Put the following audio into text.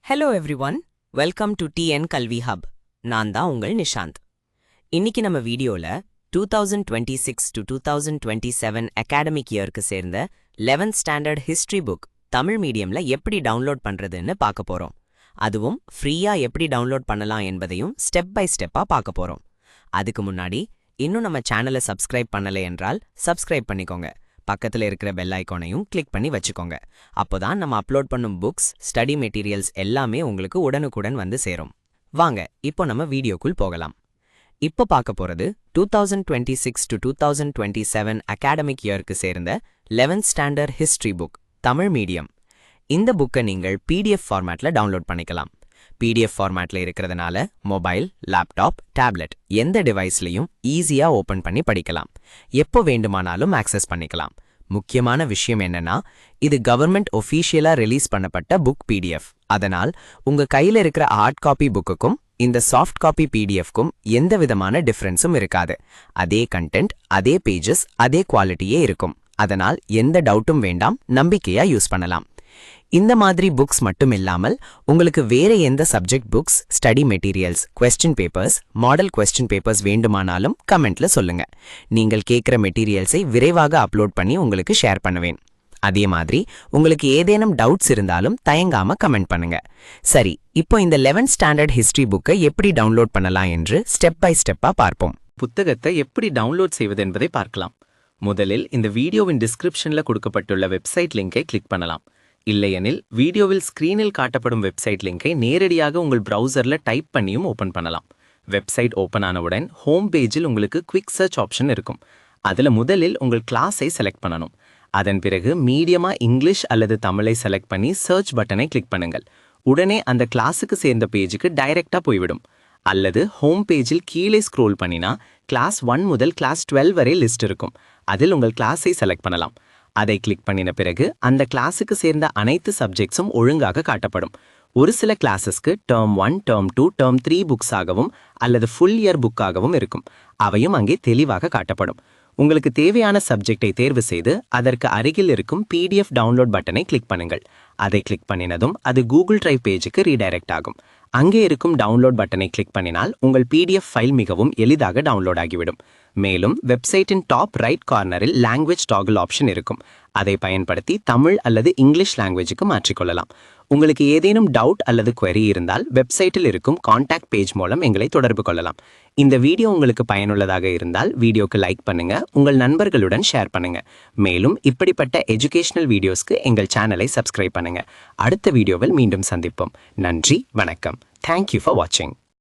Hello everyone, welcome to TN கல்வி hub. நான் தான் உங்கள் நிஷாந்த். இன்னைக்கு நம்ம வீடியோல 2026 to 2027 அகாடமிக் இயருக்கு சேர்ந்த 11th standard history book Tamil மீடியம்ல எப்படி டவுன்லோட் பண்றதுன்னு பார்க்க போறோம். அதுவும் ஃப்ரீயா எப்படி டவுன்லோட் பண்ணலாம் என்பதையும் ஸ்டெப் பை ஸ்டெப்பா பார்க்க போறோம். அதுக்கு முன்னாடி இன்னும் நம்ம சேனலை சப்ஸ்கிரைப் பண்ணலை என்றால் சப்ஸ்கிரைப் பண்ணிக்கோங்க. பக்கத்தில் இருக்கிற பெல் ஐக்கானையும் கிளிக் பண்ணி வச்சுக்கோங்க. அப்போதான் நம்ம அப்லோட் பண்ணும் புக்ஸ், ஸ்டடி மெட்டீரியல்ஸ் எல்லாமே உங்களுக்கு உடனுக்குடன் வந்து சேரும். வாங்க இப்போ நம்ம வீடியோக்குள் போகலாம். இப்போ பார்க்க போறது 2026 to 2027 அகாடமிக் இயருக்கு சேர்ந்த 11th standard history book Tamil medium. இந்த புக்கை நீங்கள் PDF ஃபார்மேட்ல டவுன்லோட் பண்ணிக்கலாம். PDF ஃபார்மேட்ல இருக்கிறதுனால மொபைல், லேப்டாப், டேப்லெட் எந்த டிவைஸ்லையும் ஈஸியா ஓபன் பண்ணி படிக்கலாம். எப்போ வேண்டுமானாலும் ஆக்சஸ் பண்ணிக்கலாம். முக்கியமான விஷயம் என்னன்னா, இது கவர்மெண்ட் ஒஃபீஷியலா ரிலீஸ் பண்ணப்பட்ட புக் PDF. அதனால் உங்க கையில இருக்கிற ஹார்ட் காப்பி புக்குக்கும் இந்த சாஃப்ட் காப்பி PDFக்கும் எந்த விதமான டிஃபரன்ஸும் இருக்காது. அதே கண்டென்ட், அதே பேஜஸ், அதே குவாலிட்டியே இருக்கும். அதனால் எந்த டவுட்டும் வேண்டாம், நம்பிக்கையா யூஸ் பண்ணலாம். இந்த மாதிரி புக்ஸ் மட்டும் இல்லாமல் உங்களுக்கு வேற எந்த subject books, study materials, question papers, model question papers வேண்டுமானாலும் கமெண்ட்ல சொல்லுங்க. நீங்கள் கேட்குற மெட்டீரியல்ஸை விரைவாக அப்லோட் பண்ணி உங்களுக்கு ஷேர் பண்ணுவேன். அதே மாதிரி உங்களுக்கு ஏதேனும் டவுட்ஸ் இருந்தாலும் தயங்காம கமெண்ட் பண்ணுங்க. சரி, இப்போ இந்த 11th ஸ்டாண்டர்ட் ஹிஸ்டரி புக்கை எப்படி டவுன்லோட் பண்ணலாம் என்று ஸ்டெப் பை ஸ்டெப்பா பார்ப்போம். புத்தகத்தை எப்படி டவுன்லோட் செய்வது என்பதை பார்க்கலாம். முதலில் இந்த வீடியோவின் டிஸ்கிரிப்ஷன்ல கொடுக்கப்பட்டுள்ள வெப்சைட் லிங்கை கிளிக் பண்ணலாம். இல்லையெனில் வீடியோவில் ஸ்கிரீனில் காட்டப்படும் வெப்சைட் லிங்கை நேரடியாக உங்கள் ப்ரௌசர்ல டைப் பண்ணியும் ஓபன் பண்ணலாம். வெப்சைட் ஓபன் ஆனவுடன் ஹோம் பேஜில் உங்களுக்கு குவிக் சர்ச் ஆப்ஷன் இருக்கும். அதுல முதலில் உங்கள் கிளாஸை செலக்ட் பண்ணணும். அதன் பிறகு மீடியமா இங்கிலீஷ் அல்லது தமிழை செலக்ட் பண்ணி சர்ச் பட்டனை கிளிக் பண்ணுங்கள். உடனே அந்த கிளாஸுக்கு சேர்ந்த பேஜுக்கு டைரக்டா போய்விடும். அல்லது ஹோம் பேஜில் கீழே ஸ்க்ரோல் பண்ணினா கிளாஸ் 1 முதல் கிளாஸ் 12 வரை லிஸ்ட் இருக்கும். அதில் உங்கள் கிளாஸை செலக்ட் பண்ணலாம். அதை கிளிக் பண்ணின பிறகு அந்த கிளாஸுக்கு சேர்ந்த அனைத்து சப்ஜெக்ட்ஸும் ஒழுங்காக காட்டப்படும். ஒரு சில கிளாஸஸ்க்கு டேர்ம் 1, டேர்ம் 2, டேர்ம் 3 புக்ஸாகவும் அல்லது ஃபுல் இயர் புக்காகவும் இருக்கும். அவையும் அங்கே தெளிவாக காட்டப்படும். உங்களுக்கு தேவையான சப்ஜெக்டை தேர்வு செய்து அதற்கு அருகில் இருக்கும் PDF டவுன்லோட் பட்டனை கிளிக் பண்ணுங்கள். அதை கிளிக் பண்ணினதும் அது கூகுள் டிரைவ் பேஜுக்கு ரீடைரக்ட் ஆகும். அங்கே இருக்கும் டவுன்லோட் பட்டனை கிளிக் பண்ணினால் உங்கள் PDF ஃபைல் மிகவும் எளிதாக டவுன்லோட் ஆகிவிடும். மேலும் வெப்சைட்டின் டாப் ரைட் கார்னரில் லாங்குவேஜ் டாகிள் ஆப்ஷன் இருக்கும். அதை பயன்படுத்தி தமிழ் அல்லது இங்கிலீஷ் லாங்குவேஜுக்கு மாற்றிக்கொள்ளலாம். உங்களுக்கு ஏதேனும் டவுட் அல்லது query இருந்தால் வெப்சைட்டில் இருக்கும் கான்டாக்ட் பேஜ் மூலம் எங்களை தொடர்பு கொள்ளலாம். இந்த வீடியோ உங்களுக்கு பயனுள்ளதாக இருந்தால் வீடியோக்கு லைக் பண்ணுங்க, உங்கள் நண்பர்களுடன் ஷேர் பண்ணுங்க. மேலும் இப்படிப்பட்ட எஜுகேஷனல் வீடியோஸ்க்கு எங்கள் சேனலை சப்ஸ்கிரைப் பண்ணுங்க. அடுத்த வீடியோவில் மீண்டும் சந்திப்போம். நன்றி, வணக்கம். Thank you for watching.